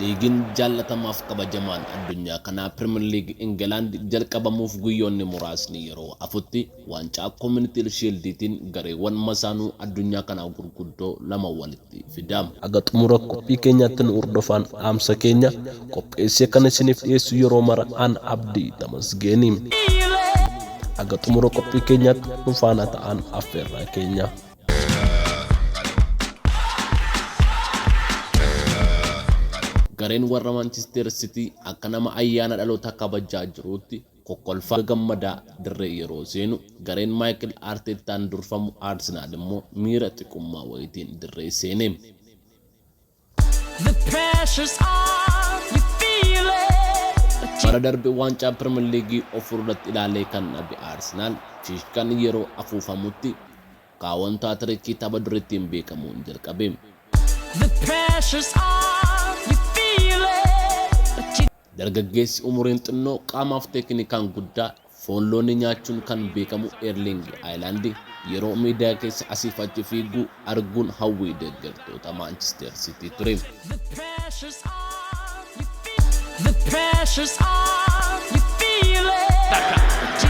liigin jaallatamaaf kabajamaan addunyaa kanaa Premier League England jalqabamuuf guyyoonni muraasni yeroo afutti waancaa Community Shieldiitiin gareewwan masaanuu addunyaa kanaa gurguddoo lama walitti fidam. Aga xumura qophii keenyaatti nu hordofaan dhaamsa keenya qopheessee kan isiniif dhiyeessu yeroo mara aan Abdii Tamasgeeniin. Aga xumura qophii keenyaatti nu faana ta'an affeerraa keenya. Gareen warra Manchester City akka nama ayyaana dhaloota kabajaa jiruutti kokkolfaa gammadaa dirree yeroo seenu gareen Mikel Artetaan durfamu Arsenal immoo miira xiqqummaa wayitiin dirree seene. Bara darbe waancaa Premier League ofirratti ilaalee kan dhabe Arsenal fiishkaan yeroo afuufamutti kaawwantaa tirikii tapha durittiin beekamuun jalqabe. Dargaggeessi umuriin xinnoo qaamaaf teeknikaan guddaa foon loonii nyaachuun kan beekamu Erling Haaland yeroo miidiyaa keessa asiif achi fiigu arguun hawwii deeggartoota Manchester City ture.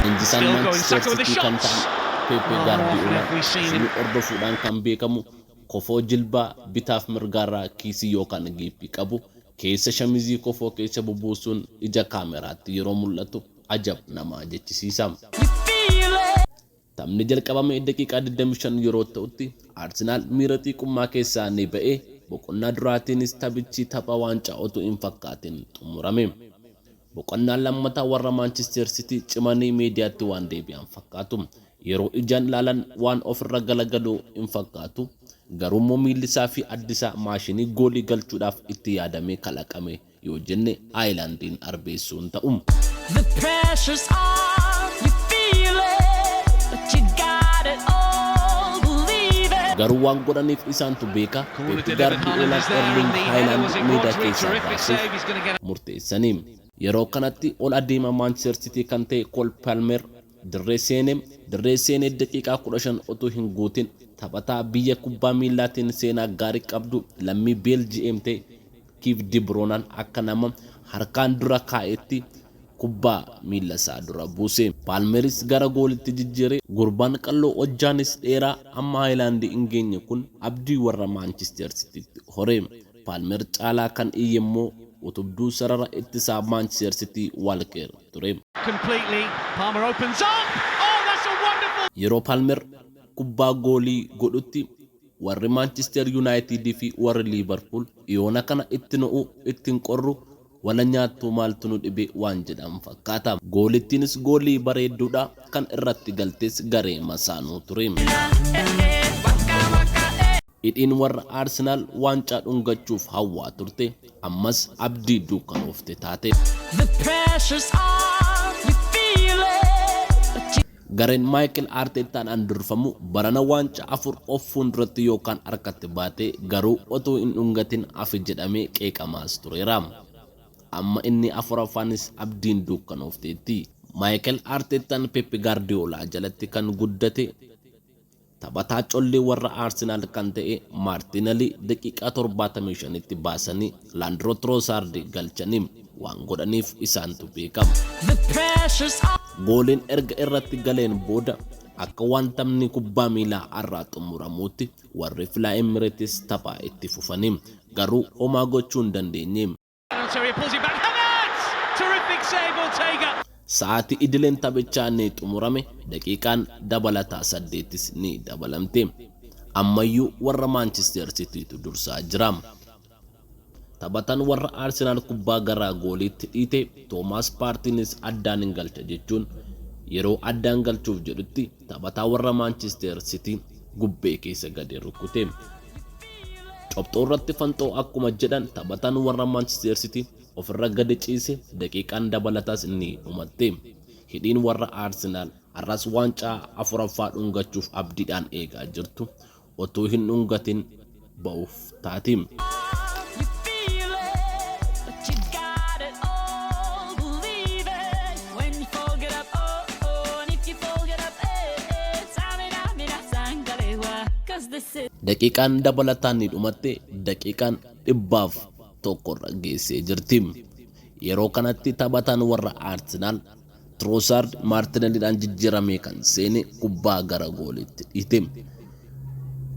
Injisaan Manchester City kan ta'an Pep Guardiola sini ordofuudhaan kan beekamu kofoo jilbaa bitaaf mirgaarraa kiisii yookaan giiphii qabu. Keessa shamizii kofoo keessa bubuusuun ija kaameraatti yeroo mul'atu ajab nama jechisiisa. Taphni jalqabame daqiiqaa 25 yeroo ta'utti Arsenal miira xiqqummaa keessaa ni ba'e boqonnaa duraatiinis taphichi tapha waancaa otoo hin fakkaatin xumurame. Boqonnaan lammataa warra Manchester City cimanii miidiyaatti waan deebi'an fakkaatu. Yeroo ijaan ilaalan waan ofirra galagaluu hin fakkaatu. Garuu miillisaa fi addisaa maashinii goolii galchuudhaaf itti yaadamee kalaqame yoo jenne Haalandiin arbeessuun ta'u. Garuu waan godhaniif isaantu beeka. Pep Guardiola Erling Haaland miidhaa keessaa baasuuf murteessanii. Yeroo kanatti ol adeema Manchester City kan ta'e Cole Palmer dirree seenee daqiiqaa 15 otoo hin guutin taphataa biyya kubbaa miilaatiin seenaa gaarii qabdu lammii Belgium ta'e Kevin De Bruyne akka nama harkaan dura kaa'etti kubbaa miila isaa dura buuse. Palmeris gara goolitti jijjiire gurbaan qalloo hojjaanis dheeraa amma Haaland hin geenye kun abdii warra Manchester Citytti hore. Palmer caalaa kan iyyemmoo utubduu sarara ittisaa Manchester City Walker ture. Yeroo Palmer kubbaa goolii godhutti warri Manchester United fi warri Liverpool yoona kana itti no'u ittiin qorru wala nyaattu maaltu nu dhibe waan jedhan fakkaata. Goolittiinis goolii bareedduudha kan irratti galtees garee masaanuu ture. Hidhiin warra Arsenal waancaa dhungachuuf hawwaa turte ammas abdii dukkanoofte taate. Gareen Mikel Artetaan durfamu barana waancaa 4 of fuulduratti yookaan harkatti baate garuu otoo hin dhungatin afi jedhamee qeeqamaas tureera. Amma inni afuraffaanis abdiin dukkanoofteetti. Mikel Artetaan Pep Guardiola jalatti kan guddate taphataa collee warra Arsenal kan ta'e Martinelli daqiiqaa 75tti baasanii Leandro Trossard galchanii waan godhaniif isaantu beekama. Gooliin erga irratti galeen booda akka waan taphni kubbaa miilaa irraa xumuramuutti warri Fly Emirates taphaa itti fufanii garuu homaa gochuu hin dandeenye. Sa'aatii idileen taphichaa ni xumurame daqiiqaan dabalataa 8 ni dabalamte. Ammayyuu warra Manchester Citytu dursaa jira. Taphatan warra Arsenal kubbaa garaa gooliitti dhiite Thomas Partey's addaan hin galcha jechuun yeroo addaan galchuuf jedhutti taphataa warra Manchester City gubbee keessa gadi rukute. Copxoo irratti fanxoo akkuma jedhan taphatan warra Manchester City ofirra gadi ciise daqiiqaan dabalataas ni dhumatte. Hidhiin warra Arsenal arras waancaa afuraffaa dhungachuuf abdiidhaan eegaa jirtu otoo hin dhungatin ba'uuf taati. Daqiiqaan dabalataan ni dhumatte daqiiqaan 100 tokkorra geessee jirti. Yeroo kanatti taphataan warra Arsenal Trossard Martinelliidhaan jijjiiramee kan seene kubbaa gara goolitti dhiite.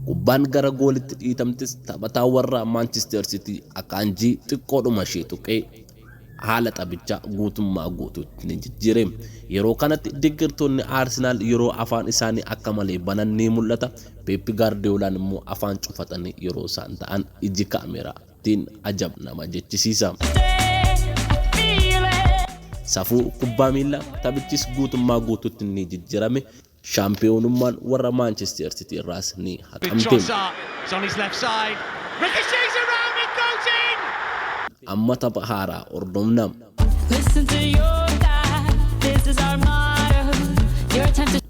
Kubbaan gara goolitti dhiitamtis taphataa warra Manchester City Akanji xiqqoodhuma ishee tuqee haala taphichaa guutummaa guutuutti ni jijjiire. Yeroo kanatti deeggartoonni Arsenal yeroo afaan isaanii akka malee banan ni mul'ata. Pep Guardiolaan immoo afaan cufatanii yeroo isaan ta'an iji kaameraatiin ajab nama jechisiisa. Safuu kubbaa miilaa taphichis guutummaa guutuutti ni jijjiirame. Shaampiyoonummaan warra Manchester City irraas ni haqamte. Amma tapha haaraa hordofna.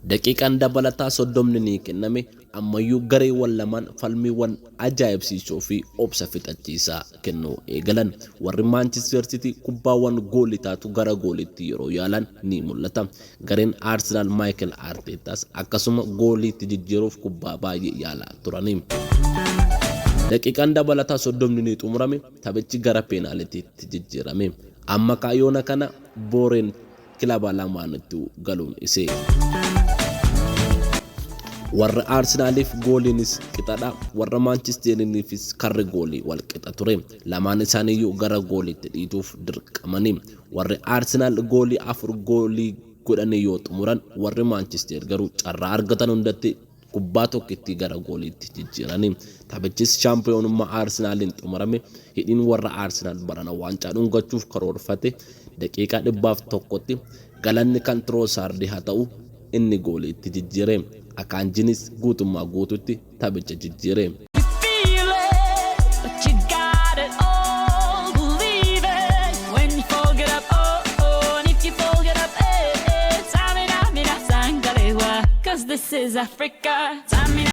Daqiiqaan dabalataa 30 ni kenname. Ammayyuu gareewwan lamaan falmiiwwan ajaa'ibsiisoo fi obsa fixachiisaa kennuu eegalan. Warri Manchester City kubbaawwan goolii taatu gara gooliitti yeroo yaalan ni mul'ata. Gareen Arsenal Mikel Artetaas akkasuma gooliitti jijjiiruuf kubbaa baay'ee yaalaa turani. Daqiiqaan dabalataa 30 ni xumurame. Taphichi gara peenaalitiitti jijjiirame. Amma kaayoona kana booreen kilaba lamaanitti galuun isee. Warra Arsenaliif gooliinis qixadha. Warra Manchesteriifis karri goolii wal qixa ture. Lamaan isaaniiyyuu gara gooliitti dhiituuf dirqamani. Warri Arsenal goolii 4 goolii godhanii yoo xumuran, warri Manchester garuu carraa argatan hundatti kubbaa tokkitti gara gooliitti jijjiirani. Taphichis shaampiyoonummaa Arsenaliin xumurame. Hidhiin warra Arsenal barana waancaa dhungachuuf karoorfate daqiiqaa 101tti galanni kan Trossard haa ta'u inni gooliitti jijjiire. Akanjinis guutummaa guututti taphicha jijjiire. This is Africa.